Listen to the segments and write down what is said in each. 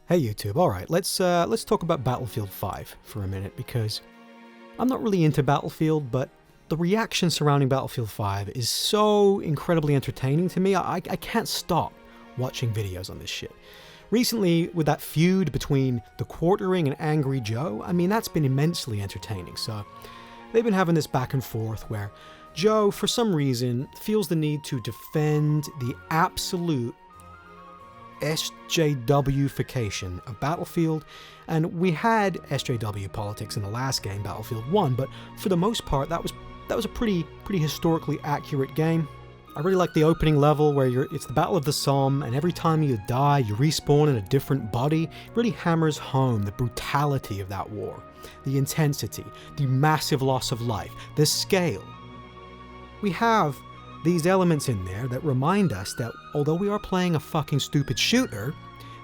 Hey YouTube, alright, let's talk about Battlefield 5 for a minute, because I'm not really into Battlefield, but the reaction surrounding Battlefield 5 is so incredibly entertaining to me, I can't stop watching videos on this shit. Recently, with that feud between the Quartering and Angry Joe, I mean, that's been immensely entertaining. So they've been having this back and forth where Joe, for some reason, feels the need to defend the absolute SJW-fication of Battlefield, and we had SJW politics in the last game, Battlefield 1, but for the most part that was a pretty historically accurate game. I really like the opening level where it's the Battle of the Somme, and every time you die you respawn in a different body. It really hammers home the brutality of that war, the intensity, the massive loss of life, the scale. We have these elements in there that remind us that although we are playing a fucking stupid shooter,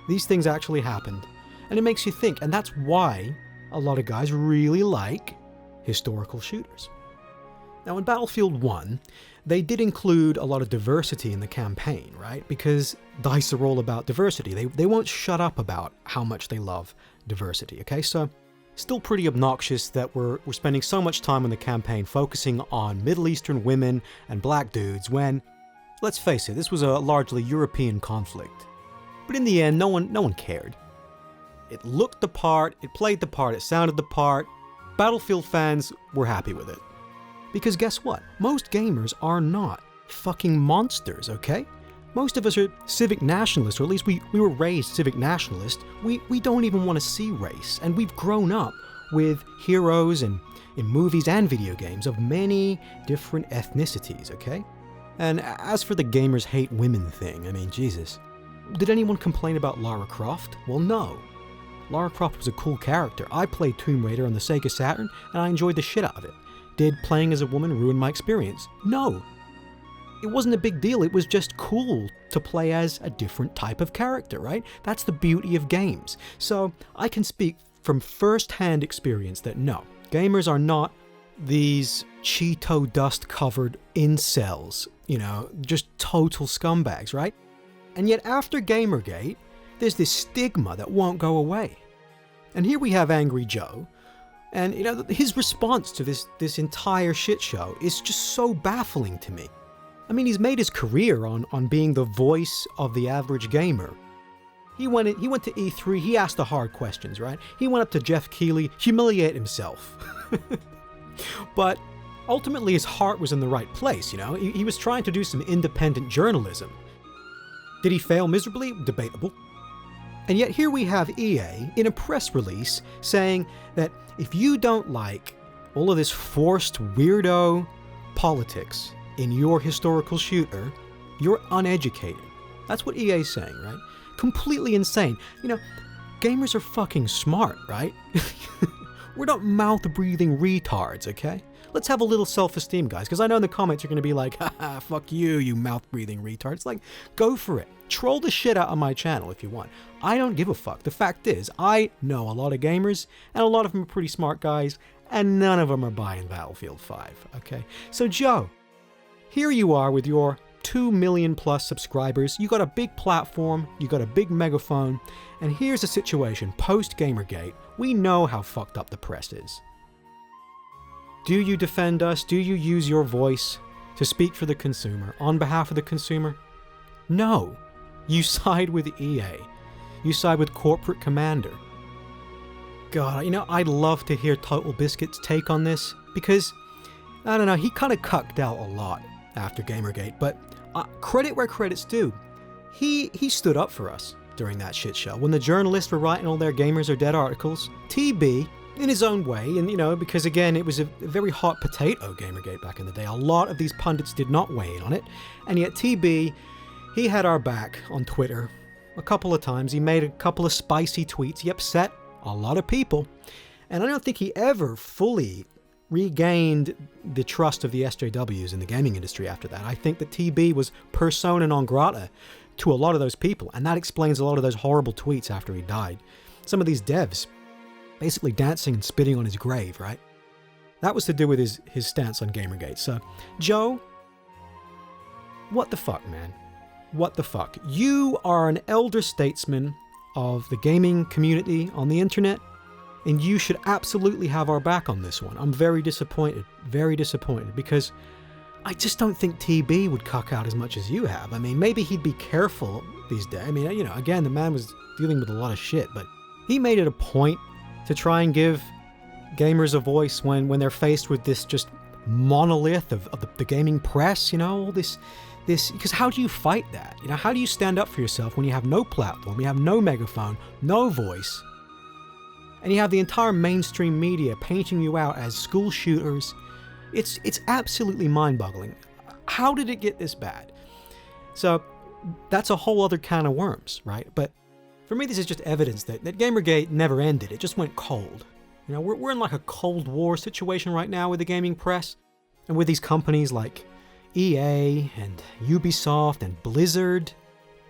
these things actually happened. And it makes you think, and that's why a lot of guys really like historical shooters. Now in Battlefield 1, they did include a lot of diversity in the campaign, right? Because DICE are all about diversity. They won't shut up about how much they love diversity, okay? So still pretty obnoxious that we're spending so much time on the campaign focusing on Middle Eastern women and black dudes when, let's face it, this was a largely European conflict. But in the end, no one cared. It looked the part, it played the part, it sounded the part. Battlefield fans were happy with it. Because guess what? Most gamers are not fucking monsters, okay? Most of us are civic nationalists, or at least we were raised civic nationalists. We don't even want to see race, and we've grown up with heroes in movies and video games of many different ethnicities, okay? And as for the gamers hate women thing, I mean, Jesus. Did anyone complain about Lara Croft? Well, no. Lara Croft was a cool character. I played Tomb Raider on the Sega Saturn, and I enjoyed the shit out of it. Did playing as a woman ruin my experience? No. It wasn't a big deal, it was just cool to play as a different type of character, right? That's the beauty of games. So I can speak from first-hand experience that no, gamers are not these Cheeto dust covered incels, you know, just total scumbags, right? And yet after Gamergate, there's this stigma that won't go away. And here we have Angry Joe, and you know, his response to this entire shit show is just so baffling to me. I mean, he's made his career on being the voice of the average gamer. He went to E3, he asked the hard questions, right? He went up to Jeff Keighley, humiliated himself. But ultimately his heart was in the right place, you know? He was trying to do some independent journalism. Did he fail miserably? Debatable. And yet here we have EA in a press release saying that if you don't like all of this forced weirdo politics in your historical shooter, you're uneducated. That's what EA's saying, right? Completely insane. You know, gamers are fucking smart, right? We're not mouth-breathing retards, okay? Let's have a little self-esteem, guys, because I know in the comments you're going to be like, haha, fuck you, you mouth-breathing retard. It's like, go for it. Troll the shit out of my channel if you want. I don't give a fuck. The fact is, I know a lot of gamers, and a lot of them are pretty smart guys, and none of them are buying Battlefield 5, okay? So Joe, here you are with your 2 million plus subscribers, you got a big platform, you got a big megaphone, and here's the situation post-Gamergate. We know how fucked up the press is. Do you defend us? Do you use your voice to speak for the consumer, on behalf of the consumer? No. You side with EA. You side with corporate commander. God, you know, I'd love to hear Total Biscuit's take on this, because, I don't know, he kind of cucked out a lot after Gamergate, but credit where credit's due. He stood up for us during that shit show. When the journalists were writing all their gamers are dead articles, TB, in his own way, and you know, because again, it was a very hot potato Gamergate back in the day. A lot of these pundits did not weigh in on it, and yet TB, he had our back on Twitter a couple of times. He made a couple of spicy tweets. He upset a lot of people, and I don't think he ever fully regained the trust of the SJWs in the gaming industry after that. I think that TB was persona non grata to a lot of those people, and that explains a lot of those horrible tweets after he died. Some of these devs basically dancing and spitting on his grave, right? That was to do with his stance on Gamergate. So, Joe, what the fuck, man? What the fuck? You are an elder statesman of the gaming community on the internet, and you should absolutely have our back on this one. I'm very disappointed, because I just don't think TB would cuck out as much as you have. I mean, maybe he'd be careful these days. I mean, you know, again, the man was dealing with a lot of shit, but he made it a point to try and give gamers a voice when they're faced with this just monolith of the gaming press, you know, all this, because how do you fight that? You know, how do you stand up for yourself when you have no platform, you have no megaphone, no voice, and you have the entire mainstream media painting you out as school shooters? It's absolutely mind-boggling. How did it get this bad? So that's a whole other can of worms, right? But for me, this is just evidence that Gamergate never ended. It just went cold. You know, we're in like a Cold War situation right now with the gaming press, and with these companies like EA and Ubisoft and Blizzard,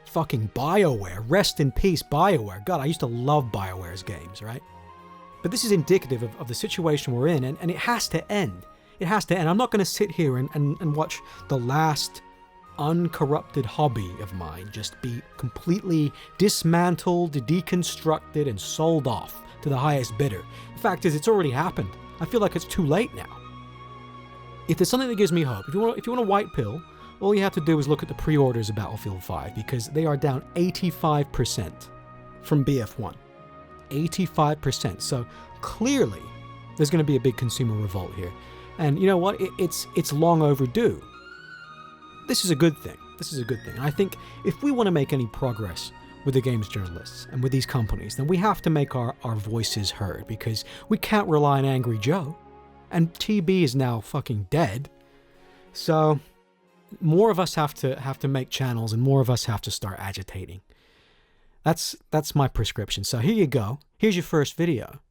fucking BioWare. Rest in peace, BioWare. God, I used to love BioWare's games, right? But this is indicative of the situation we're in, and it has to end. It has to end. I'm not going to sit here and watch the last uncorrupted hobby of mine just be completely dismantled, deconstructed, and sold off to the highest bidder. The fact is, it's already happened. I feel like it's too late now. If there's something that gives me hope, if you want a white pill, all you have to do is look at the pre-orders of Battlefield 5, because they are down 85% from BF1. 85%. So clearly, there's going to be a big consumer revolt here. And you know what? It's long overdue. This is a good thing. This is a good thing. And I think if we want to make any progress with the games journalists and with these companies, then we have to make our voices heard, because we can't rely on Angry Joe. And TB is now fucking dead. So more of us have to make channels, and more of us have to start agitating. That's my prescription. So here you go. Here's your first video.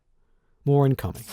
More incoming.